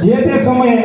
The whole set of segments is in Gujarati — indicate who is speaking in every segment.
Speaker 1: જે તે સમયે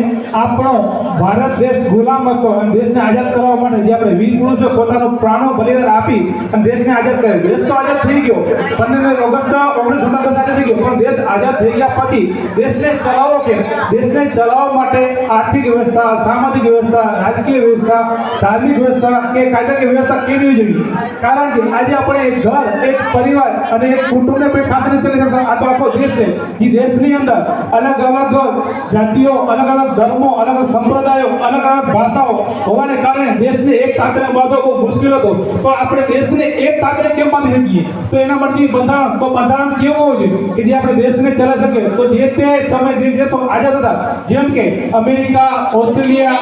Speaker 1: આપણો ભારત દેશ ગુલામ હતો અને દેશને આઝાદ કરવા માટે જે આપણે વીર પુરુષો પોતાનું પ્રાણો બલિદાન આપી અને દેશને આઝાદ કર્યો. દેશ તો આઝાદ થઈ ગયો, 15 ઓગસ્ટ 1947 આઝાદ થઈ ગયો, પણ દેશ આઝાદ થઈ ગયા પછી દેશને ચલાવવો કે દેશને ચલાવવા માટે આર્થિક વ્યવસ્થા, સામાજિક વ્યવસ્થા, રાજકીય વ્યવસ્થા, ધાર્મિક વ્યવસ્થા કે કાયદાકીય વ્યવસ્થા કેવી હોવી જોઈએ. કારણ કે આજે આપણે એક ઘર, એક પરિવાર અને એક કુટુંબને પણ સાથે નથી ચલાવી શકતા. આ તો આખો દેશ છે. જે દેશની અંદર અલગ અલગ જાતિઓ, અલગ અલગ ધર્મો, અલગ અલગ સંપ્રદાયો, અલગ અલગ ભાષાઓ હોવાને કારણે દેશને એક તાંતણે બાંધવો બહુ મુશ્કેલ હતો. તો આપણે દેશને એક તાંતણે કેમ બાંધી શકીએ? તો એના માટે બંધારણ કેવું હોવું જોઈએ કે જે આપણે દેશને ચલાવી શકીએ. તો જે તે સમય જે દેશો આઝાદ હતા, જેમ કે અમેરિકા, ઓસ્ટ્રેલિયા,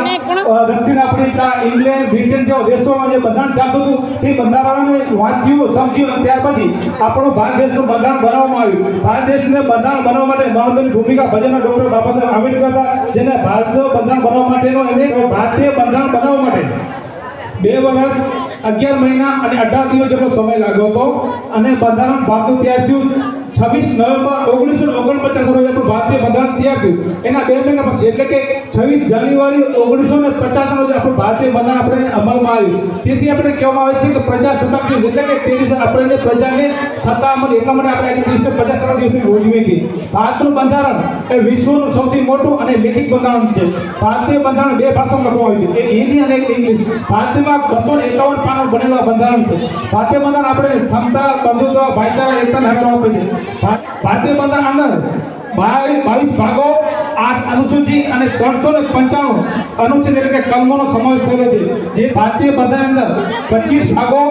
Speaker 1: દક્ષિણ આફ્રિકા, ઇંગ્લેન્ડ, બ્રિટન જેવા દેશોમાં જે બંધારણ ચાલતું હતું એ બંધારણને વાંચ્યું, સમજ્યું અને ત્યાર પછી આપણું ભારત દેશનું બંધારણ બનાવવામાં આવ્યું. ભારત દેશને બંધારણ બનાવવા માટે મહત્વની ભૂમિકા ભજવનાર ડૉક્ટર બાબા સાહેબ આંબેડકર હતા, જેને ભારતીય બંધારણ બનાવવા માટેનો એને ભારતીય બંધારણ બનાવવા માટે 2 વર્ષ 11 મહિના અને 18 દિવસ જેટલો સમય લાગ્યો હતો. અને બંધારણ ભારતનું તૈયાર થયું 26 નવેમ્બર 1949 રોજ આપણું ભારતીય બંધારણ તૈયાર થયું. એના 2 મહિના પછી એટલે કે 26 જાન્યુઆરી 1950 રોજ આપણું ભારતીય બંધારણ આપણે અમલમાં આવ્યું. તેથી આપણે કહેવામાં આવે છે કે પ્રજાસત્તાક દિવસ એટલે કે તે દિવસે આપણે પ્રજાને સત્તા મળી, એટલા માટે આપણે આ દિવસને પ્રજાસત્તાક દિવસની ઉજવીએ છીએ. ભારતનું બંધારણ એ વિશ્વનું સૌથી મોટું અને લેખિત બંધારણ છે. ભારતીય બંધારણ 2 ભાષામાં લખવામાં આવ્યું છે, એક હિન્દી અને એક ઇંગ્લિશ. ભારતમાં 251 પાનો બનેલા બંધારણ છે. ભારતીય બંધારણ આપણે ક્ષમતા, બંધુત્વ, ભાઈચારા, એકતાને હકમાં આપે છે. ભારતીય બંધારણ અંદર 22 ભાગો, 8 અનુસૂચિ અને 395 અનુચ્છેદ એટલે કે કલમોનો સમાવેશ થયેલો છે. જે ભારતીય બંધારણ અંદર 25 ભાગો,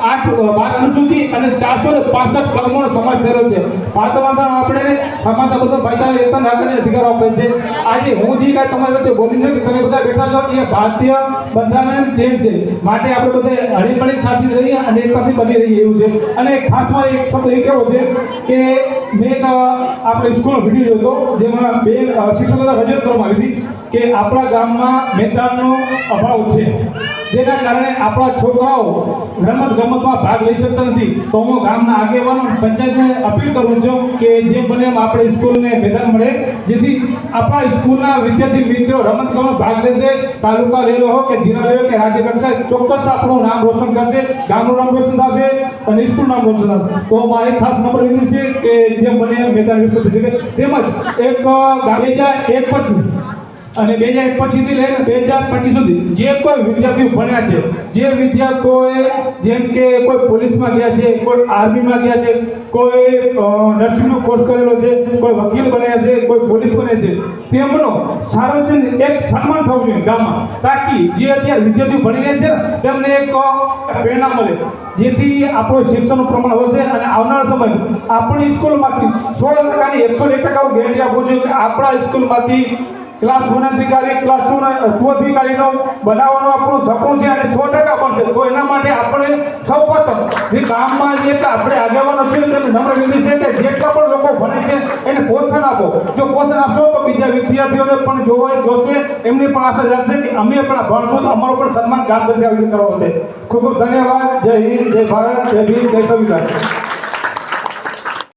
Speaker 1: 12 અનુસૂચિ અને 465 કલમોનો સમાવેશ થયેલો છે. ભારત બંધારણ આપણે સમાનતા, બધો ભાઈચારા, એકતા અને અધિકારો આપે છે. આજે હું જે કાંઈ તમારી વચ્ચે બોલીને તમે બધા બેઠા છો એ ભારતીય બંધારણ દેન છે. માટે આપણે બધે હળીમળી સાથે રહીએ અને એકતાથી બની રહીએ એવું છે. અને ખાસમાં એક શબ્દ એ કેવો છે કે મેં એક આપણે સ્કૂલનો વિડીયો જોયો હતો, જેમાં 2 શિક્ષકો દ્વારા રજૂઆત કરવામાં આવી હતી કે આપણા ગામમાં મેદાનનો અભાવ છે, જેના કારણે આપણા છોકરાઓ રમતગમતમાં ભાગ લઈ શકતા નથી. તો હું ગામના આગેવાનો પંચાયતને અપીલ કરું છું કે જેમ બને એમ આપણે સ્કૂલને મેદાન મળે, જેથી આપણા સ્કૂલના વિદ્યાર્થી મિત્રો રમતગમત ભાગ લેશે. તાલુકા લેવલ હોય કે જિલ્લા લેવલ કે રાજ્ય કક્ષાએ ચોક્કસ આપણું નામ રોશન કરશે, ગામનું નામ રોશન થશે અને સ્કૂલનું નામ રોશન થશે. તો મારી ખાસ નંબર એવી છે કે જેમ બને એમ મેદાન વિકસિત થઈ શકે. તેમજ એક ગામે જાય એક પછી અને 2001 પછીથી લઈને 2025 સુધી જે કોઈ વિદ્યાર્થીઓ ભણ્યા છે, જે વિદ્યાર્થીઓએ જેમ કે કોઈ પોલીસમાં ગયા છે, કોઈ આર્મીમાં ગયા છે, કોઈ નર્સિંગનો કોર્સ કરેલો છે, કોઈ વકીલ બન્યા છે, કોઈ પોલીસ બન્યા છે, તેમનો સાર્વજનિક એક સન્માન થવું જોઈએ ગામમાં, તાકી જે અત્યારે વિદ્યાર્થીઓ ભણી રહ્યા છે તેમને એક પ્રેરણા મળે, જેથી આપણું શિક્ષણનું પ્રમાણ વધે અને આવનારા સમયમાં આપણી સ્કૂલમાંથી 100%ની 101% ગેરંટી આપું છું કે આપણા સ્કૂલમાંથી ક્લાસ 1 અધિકારી, ક્લાસ 2 અધિકારીનો બનાવવાનું આપણું સપનું છે અને 100% બનશે. તો એના માટે આપણે સૌપ્રથમ જે ગામમાં જે આપણે આગેવાનો છે તેમને નમ્ર વિનંતી છે કે જેટલા પણ લોકો ભણે છે એને પ્રોત્સાહન આપો. જો પ્રોત્સાહન આપશો તો બીજા વિદ્યાર્થીઓને પણ જોશે, એમને પણ આશા જાગશે કે અમે પણ ભણશું તો અમારું પણ સન્માન ગામ તરીકે કરવો છે. ખૂબ ખૂબ ધન્યવાદ. જય હિન્દ, જય ભારત, જય ભીમ, જય સંવિધાન.